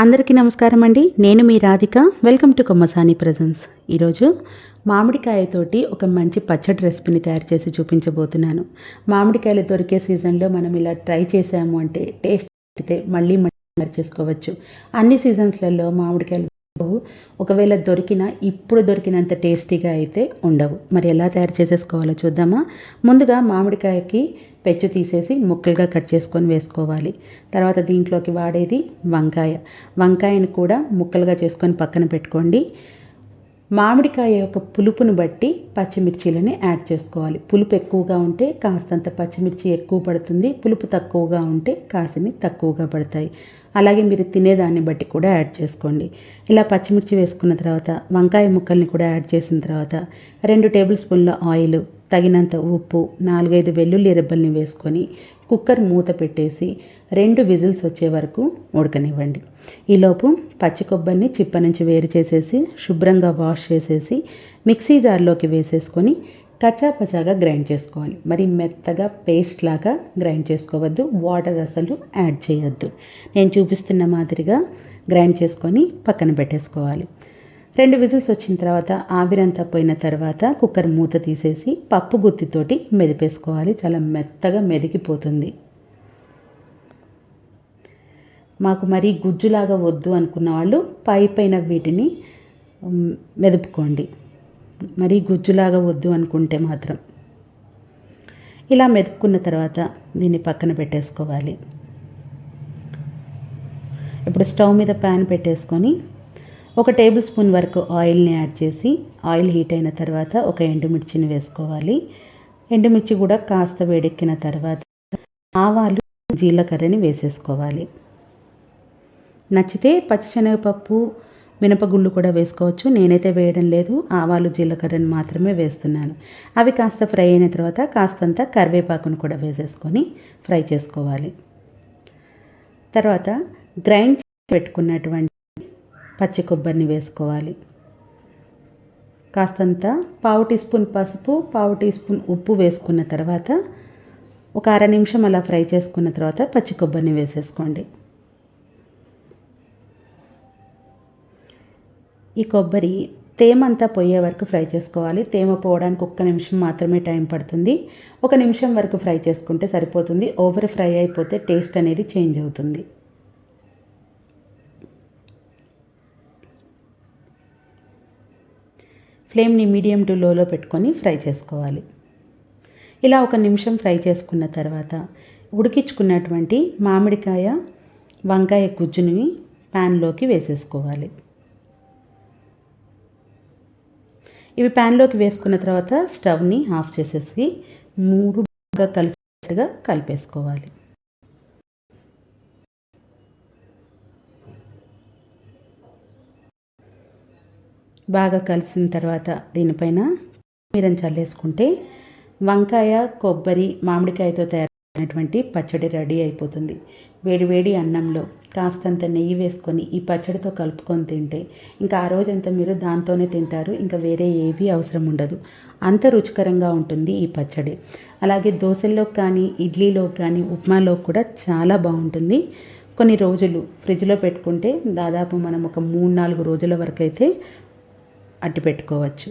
అందరికీ నమస్కారం అండి. నేను మీ Radhika. Welcome to Kommasani presence. ఈరోజు మామిడికాయతోటి ఒక మంచి పచ్చడి రెసిపీని తయారు చేసి చూపించబోతున్నాను. మామిడికాయలు దొరికే సీజన్లో మనం ఇలా ట్రై చేసాము అంటే టేస్ట్ అయితే మళ్ళీ తయారు చేసుకోవచ్చు. అన్ని సీజన్స్లలో మామిడికాయలు ఒకవేళ ఇప్పుడు దొరికినంత టేస్టీగా అయితే ఉండవు. మరి ఎలా తయారు చేసేసుకోవాలో చూద్దామా. ముందుగా మామిడికాయకి పెచ్చు తీసేసి ముక్కలుగా కట్ చేసుకొని వేసుకోవాలి. తర్వాత దీంట్లోకి వాడేది వంకాయను కూడా ముక్కలుగా చేసుకొని పక్కన పెట్టుకోండి. మామిడికాయ యొక్క పులుపును బట్టి పచ్చిమిర్చీలని యాడ్ చేసుకోవాలి. పులుపు ఎక్కువగా ఉంటే కాస్తంత పచ్చిమిర్చి ఎక్కువ పడుతుంది, పులుపు తక్కువగా ఉంటే కాసిని తక్కువగా పడతాయి. అలాగే మీరు తినేదాన్ని బట్టి కూడా యాడ్ చేసుకోండి. ఇలా పచ్చిమిర్చి వేసుకున్న తర్వాత వంకాయ ముక్కల్ని కూడా యాడ్ చేసిన తర్వాత 2 టేబుల్ స్పూన్ల ఆయిల్, తగినంత ఉప్పు, 4-5 వెల్లుల్లి రెబ్బల్ని వేసుకొని కుక్కర్ మూత పెట్టేసి 2 విజిల్స్ వచ్చే వరకు ఉడకనివ్వండి. ఈలోపు పచ్చి కొబ్బరిని చిప్ప నుంచి వేరు చేసేసి శుభ్రంగా వాష్ చేసేసి మిక్సీ జార్లోకి వేసేసుకొని కచ్చాపచాగా గ్రైండ్ చేసుకోవాలి. మరి మెత్తగా పేస్ట్ లాగా గ్రైండ్ చేసుకోవద్దు, వాటర్ అసలు యాడ్ చేయొద్దు. నేను చూపిస్తున్న మాదిరిగా గ్రైండ్ చేసుకొని పక్కన పెట్టేసుకోవాలి. 2 విజిల్స్ వచ్చిన తర్వాత ఆవిరంతా పోయిన తర్వాత కుక్కర్ మూత తీసేసి పప్పు గుత్తితోటి మెదిపేసుకోవాలి. చాలా మెత్తగా మెదిగిపోతుంది. మాకు మరీ గుజ్జులాగా వద్దు అనుకున్న వాళ్ళు పైన వీటిని మెదుపుకోండి. మరీ గుజ్జులాగా వద్దు అనుకుంటే మాత్రం. ఇలా మెదుపుకున్న తర్వాత దీన్ని పక్కన పెట్టేసుకోవాలి. ఇప్పుడు స్టవ్ మీద ప్యాన్ పెట్టేసుకొని 1 టేబుల్ స్పూన్ వరకు ఆయిల్ని యాడ్ చేసి ఆయిల్ హీట్ అయిన తర్వాత ఒక ఎండుమిర్చిని వేసుకోవాలి. ఎండుమిర్చి కూడా కాస్త వేడెక్కిన తర్వాత ఆవాలు, జీలకర్రని వేసేసుకోవాలి. నచ్చితే పచ్చిశనగపప్పు, మినపగుళ్ళు కూడా వేసుకోవచ్చు. నేనైతే వేయడం లేదు, ఆవాలు జీలకర్రని మాత్రమే వేస్తున్నాను. అవి కాస్త ఫ్రై అయిన తర్వాత కాస్తంత కరివేపాకును కూడా వేసేసుకొని ఫ్రై చేసుకోవాలి. తర్వాత గ్రైండ్ పెట్టుకున్నటువంటి పచ్చి కొబ్బరిని వేసుకోవాలి. కాస్తంత 1/2 టీ స్పూన్ పసుపు, 1/2 టీ స్పూన్ ఉప్పు వేసుకున్న తర్వాత ఒక 1/2 నిమిషం అలా ఫ్రై చేసుకున్న తర్వాత పచ్చి కొబ్బరిని వేసేసుకోండి. ఈ కొబ్బరి తేమ అంతా పోయే వరకు ఫ్రై చేసుకోవాలి. తేమ పోవడానికి 1 నిమిషం మాత్రమే టైం పడుతుంది. 1 నిమిషం వరకు ఫ్రై చేసుకుంటే సరిపోతుంది. ఓవర్ ఫ్రై అయిపోతే టేస్ట్ అనేది చేంజ్ అవుతుంది. ఫ్లేమ్ని మీడియం టు లోలో పెట్టుకొని ఫ్రై చేసుకోవాలి. ఇలా 1 నిమిషం ఫ్రై చేసుకున్న తర్వాత ఉడికించుకున్నటువంటి మామిడికాయ, వంకాయ గుజ్జుని ప్యాన్లోకి వేసేసుకోవాలి. ఇవి ప్యాన్లోకి వేసుకున్న తర్వాత స్టవ్ని ఆఫ్ చేసేసి 3 బాగా కలిసిగా కలిపేసుకోవాలి. బాగా కలిసిన తర్వాత దీనిపైన కొత్తిమీర చల్లేసుకుంటే వంకాయ, కొబ్బరి, మామిడికాయతో తయారైనటువంటి పచ్చడి రెడీ అయిపోతుంది. వేడివేడి అన్నంలో కాస్తంత నెయ్యి వేసుకొని ఈ పచ్చడితో కలుపుకొని తింటే ఇంకా ఆ రోజంతా మీరు దాంతోనే తింటారు. ఇంకా వేరే ఏవి అవసరం ఉండదు. అంత రుచికరంగా ఉంటుంది ఈ పచ్చడి. అలాగే దోశల్లోకి కానీ, ఇడ్లీలోకి కానీ, ఉప్మాలోకి కూడా చాలా బాగుంటుంది. కొన్ని రోజులు ఫ్రిడ్జ్లో పెట్టుకుంటే దాదాపు మనం ఒక 3-4 రోజుల వరకు అయితే అట్టి పెట్టుకోవచ్చు.